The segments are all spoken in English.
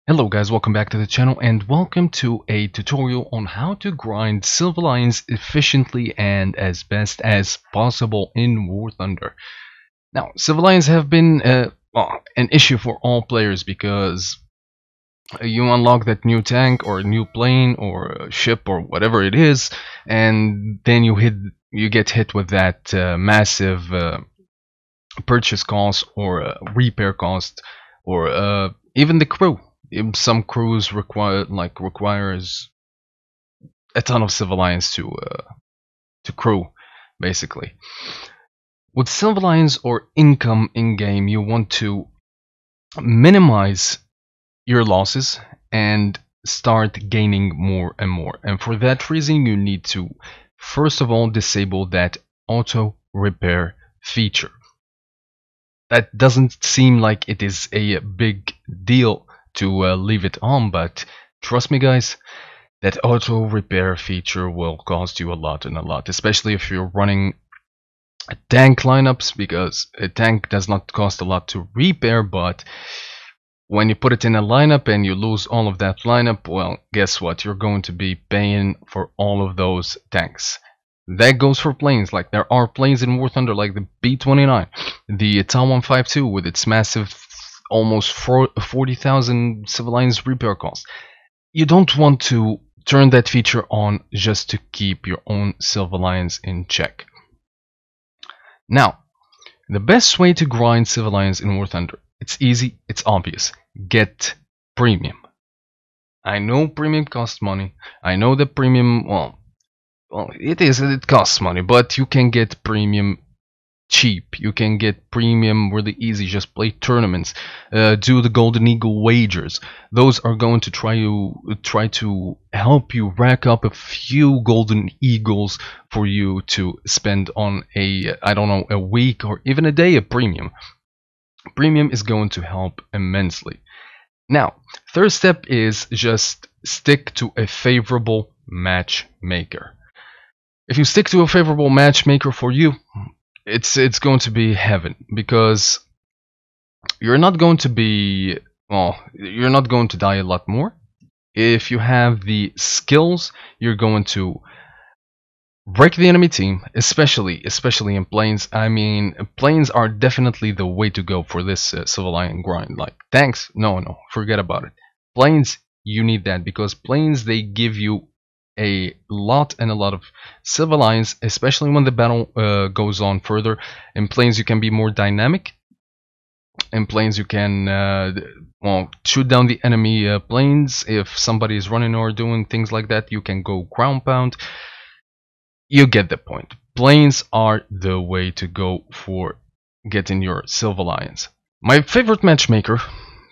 Hello guys, welcome back to the channel and welcome to a tutorial on how to grind silver lions efficiently and as best as possible in Warthunder. Now, silver lions have been an issue for all players because you unlock that new tank or new plane or ship or whatever it is, and then you get hit with that massive purchase cost or repair cost or even the crew. Some crews requires a ton of civil lions to crew, basically. With civil lions or income in game, you want to minimize your losses and start gaining more and more. And for that reason, you need to first of all disable that auto repair feature. That doesn't seem like it is a big deal to leave it on, but trust me guys, that auto repair feature will cost you a lot and a lot, especially if you're running tank lineups, because a tank does not cost a lot to repair, but when you put it in a lineup and you lose all of that lineup, well, guess what, you're going to be paying for all of those tanks. That goes for planes. Like, there are planes in War Thunder like the B-29, the Ta-152 with its massive almost 40,000 civil lions repair cost. You don't want to turn that feature on just to keep your own civil lions in check. Now, the best way to grind civil lions in War Thunder, it's easy, it's obvious. Get premium. I know premium costs money. I know that premium, well, it costs money, but you can get premium cheap. You can get premium really easy. Just play tournaments, do the Golden Eagle wagers. Those are going to try to help you rack up a few Golden Eagles for you to spend on a week or even a day of premium. Premium is going to help immensely. Now, third step is just stick to a favorable matchmaker. If you stick to a favorable matchmaker for you, it's going to be heaven, because you're not going to die a lot more. If you have the skills, you're going to break the enemy team, especially in planes. I mean, planes are definitely the way to go for this civil lion grind. Like tanks, no, forget about it. Planes, you need that, because planes, they give you a lot of civil lions, especially when the battle goes on further. In planes, you can be more dynamic. In planes, you can shoot down the enemy planes. If somebody is running or doing things like that, you can go ground pound. You get the point. Planes are the way to go for getting your civil lions. My favorite matchmaker,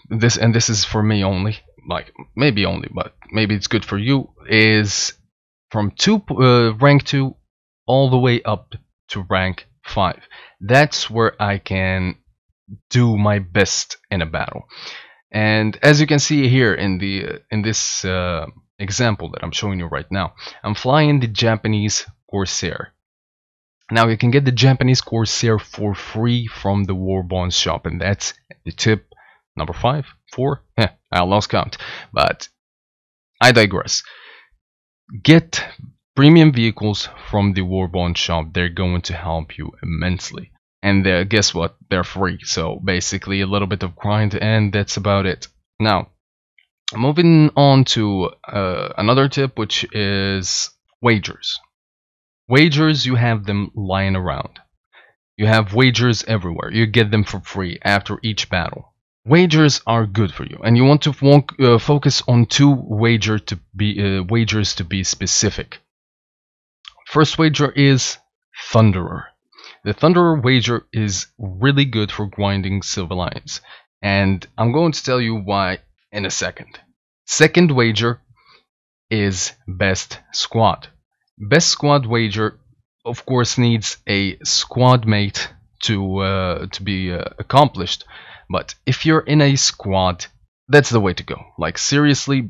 this is for me only, like maybe only, but maybe it's good for you, is from rank 2 all the way up to rank 5. That's where I can do my best in a battle. And as you can see here in this example that I'm showing you right now, I'm flying the Japanese Corsair. Now you can get the Japanese Corsair for free from the War Bonds shop, and that's the tip number 5, 4, I lost count, but I digress. Get premium vehicles from the War Bonds shop. They're going to help you immensely, and guess what, they're free. So basically a little bit of grind, and that's about it. Now, moving on to another tip, which is wagers. Wagers, you have them lying around. You have wagers everywhere. You get them for free after each battle. Wagers are good for you, and you want to focus on 2 wagers to be specific. First wager is Thunderer. The Thunderer wager is really good for grinding civil lions, and I'm going to tell you why in a second. Second wager is Best Squad. Best Squad wager, of course, needs a squad mate to be accomplished. But if you're in a squad, that's the way to go. Like, seriously,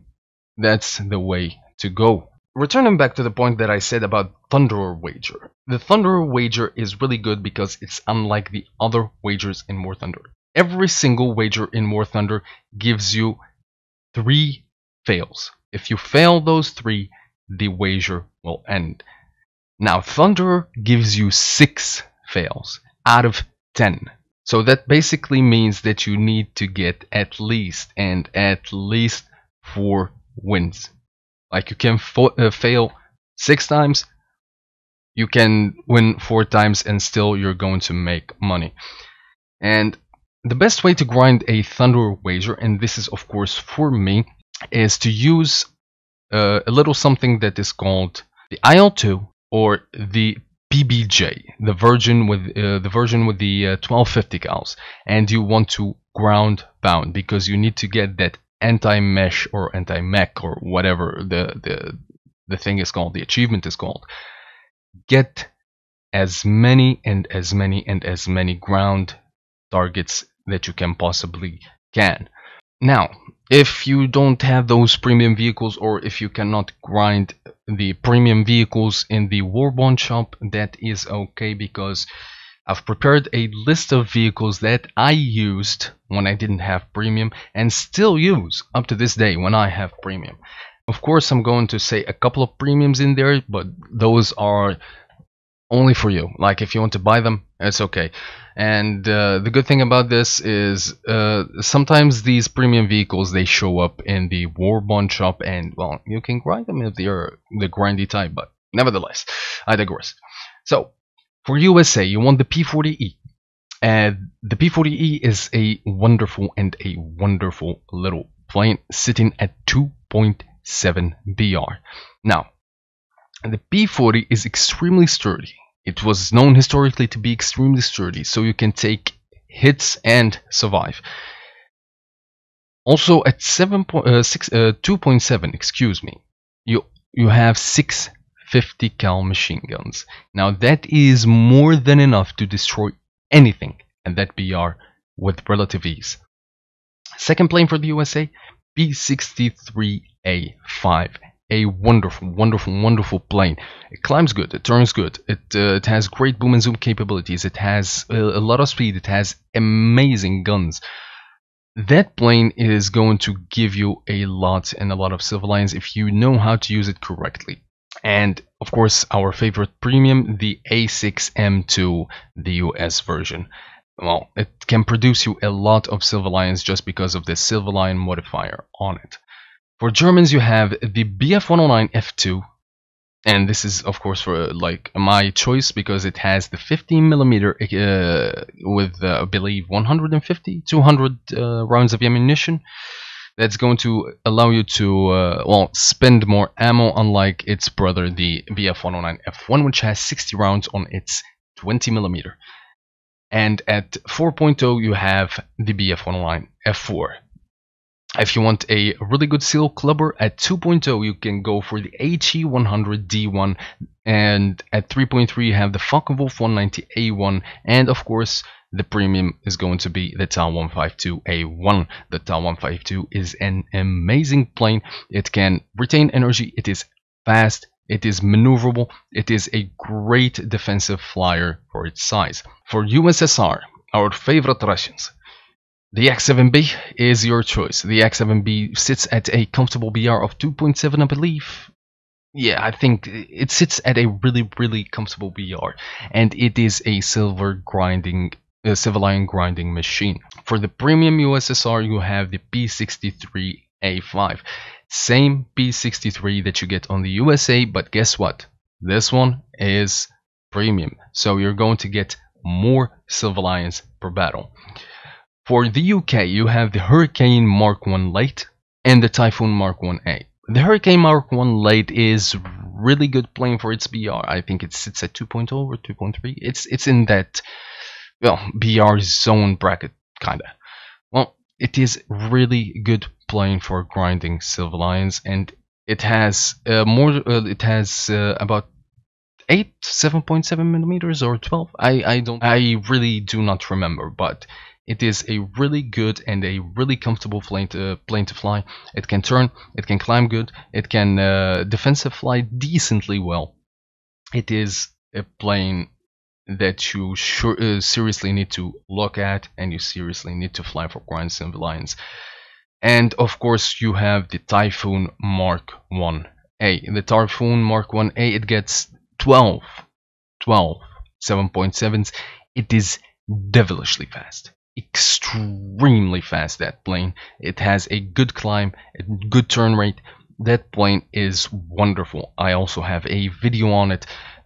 that's the way to go. Returning back to the point that I said about Thunderer wager. The Thunderer wager is really good because it's unlike the other wagers in War Thunder. Every single wager in War Thunder gives you 3 fails. If you fail those 3, the wager will end. Now, Thunder gives you 6 fails out of 10. So that basically means that you need to get at least 4 wins. Like you can fail 6 times, you can win 4 times, and still you're going to make money. And the best way to grind a Thunder wager, and this is of course for me, is to use a little something that is called the IL2 or the PBJ, the version with the 1250 cals, and you want to ground pound because you need to get that anti-mesh or anti-mech or whatever the thing is called, the achievement is called. Get as many and as many and as many ground targets that you can possibly can. Now, if you don't have those premium vehicles, or if you cannot grind the premium vehicles in the Warbond shop, that is okay, because I've prepared a list of vehicles that I used when I didn't have premium and still use up to this day when I have premium. Of course, I'm going to say a couple of premiums in there, but those are only for you. Like, if you want to buy them, it's okay. And the good thing about this is sometimes these premium vehicles, they show up in the Warbond shop, and well, you can grind them if they're the grindy type, but nevertheless, I digress. So for USA, you want the P40E, and the P40E is a wonderful little plane sitting at 2.7 BR. Now, the P40 is extremely sturdy. It was known historically to be extremely sturdy, so you can take hits and survive. Also, at 2.7, excuse me, you have 650 cal machine guns. Now that is more than enough to destroy anything at that BR with relative ease. Second plane for the USA, P63A5. A wonderful plane. It climbs good, it turns good, it has great boom and zoom capabilities, it has a lot of speed, it has amazing guns. That plane is going to give you a lot of silver lions if you know how to use it correctly. And of course, our favorite premium, the A6M2, the US version. Well, it can produce you a lot of silver lions just because of the silver lion modifier on it. For Germans, you have the BF109 F2, and this is of course for like my choice because it has the 15mm with I believe 200 rounds of ammunition. That's going to allow you to well, spend more ammo, unlike its brother, the BF109 F1, which has 60 rounds on its 20mm. And at 4.0 you have the BF109 F4. If you want a really good seal clubber, at 2.0 you can go for the HE100D1, and at 3.3 you have the Focke-Wulf 190A1, and of course the premium is going to be the TAL 152A1. The TAL 152 is an amazing plane. It can retain energy, it is fast, it is maneuverable, it is a great defensive flyer for its size. For USSR, our favorite Russians, the X7B is your choice. The X7B sits at a comfortable BR of 2.7, I believe. Yeah, I think it sits at a really comfortable BR, and it is a silver lion grinding machine. For the premium USSR, you have the P63A5. Same P63 that you get on the USA, but guess what? This one is premium, so you're going to get more silver lions per battle. For the UK, you have the Hurricane Mark I Late and the Typhoon Mark 1A. The Hurricane Mark I Late is really good plane for its BR. I think it sits at 2.0 or 2.3. It's in that, well, BR zone bracket, kinda. Well, it is really good plane for grinding silver lions, and it has about 7.7mm or 12. I really do not remember, but it is a really good and a really comfortable plane to fly. It can turn, it can climb good, it can defensive fly decently well. It is a plane that you seriously need to look at, and you seriously need to fly for grind silver lions. And of course you have the Typhoon Mark 1A. The Typhoon Mark 1A, it gets 12 7.7s. It is devilishly fast, extremely fast. That plane, it has a good climb, a good turn rate. That plane is wonderful. I also have a video on it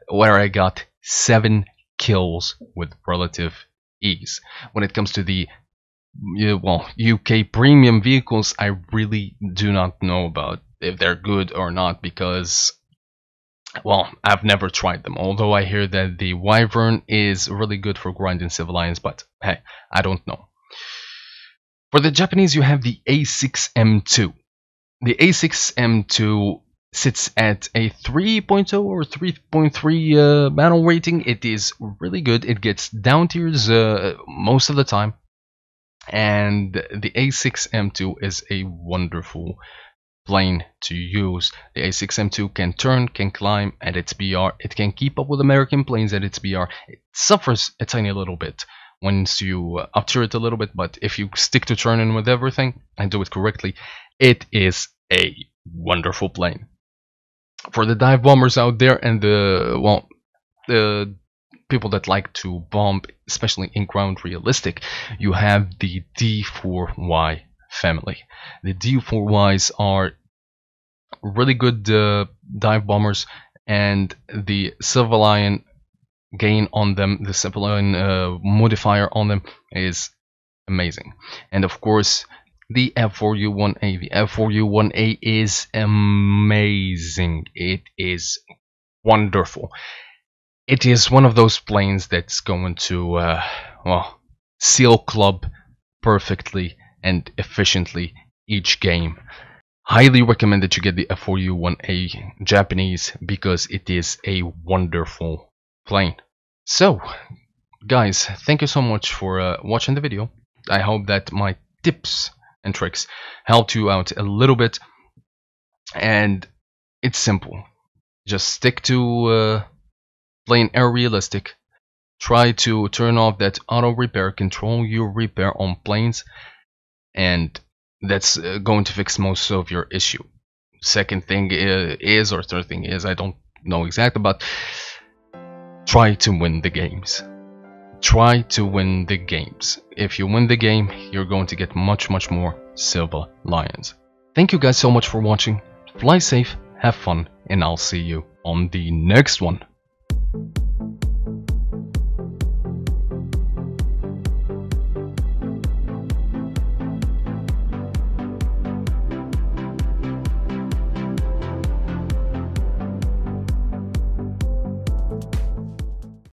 where I got 7 kills with relative ease. When it comes to the UK premium vehicles, I really do not know about if they're good or not, because, well, I've never tried them. Although I hear that the Wyvern is really good for grinding civilians, but hey, I don't know. For the Japanese, you have the A6M2. The A6M2 sits at a 3.0 or 3.3 battle rating. It is really good. It gets down tiers most of the time. And the A6M2 is a wonderful plane to use. The A6M2 can turn, can climb at its BR. It can keep up with American planes at its BR. It suffers a tiny little bit once you up-tier it a little bit, but if you stick to turning with everything and do it correctly, it is a wonderful plane. For the dive bombers out there and the people that like to bomb, especially in ground realistic, you have the D4Y family. The D4Ys are really good dive bombers, and the civilian gain on them, the civilian modifier on them is amazing. And of course the F4U1A. The F4U1A is amazing. It is wonderful. It is one of those planes that's going to seal club perfectly and efficiently each game. Highly recommend that you get the F4U1A Japanese, because it is a wonderful plane. So guys, thank you so much for watching the video. I hope that my tips and tricks helped you out a little bit, and it's simple. Just stick to playing air realistic. Try to turn off that auto repair, control your repair on planes, and that's going to fix most of your issue. Second thing is, or third thing is, I don't know exactly, but try to win the games. Try to win the games. If you win the game, you're going to get much more silver lions. Thank you guys so much for watching. Fly safe, have fun, and I'll see you on the next one.